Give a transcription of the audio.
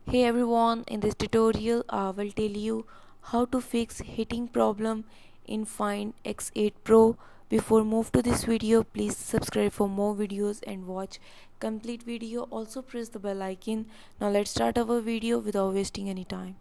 Hey everyone, in this tutorial I will tell you how to fix heating problem in Find X8 Pro. Before move to this video, please subscribe for more videos and watch complete video. Also press the bell icon. Now let's start our video without wasting any time.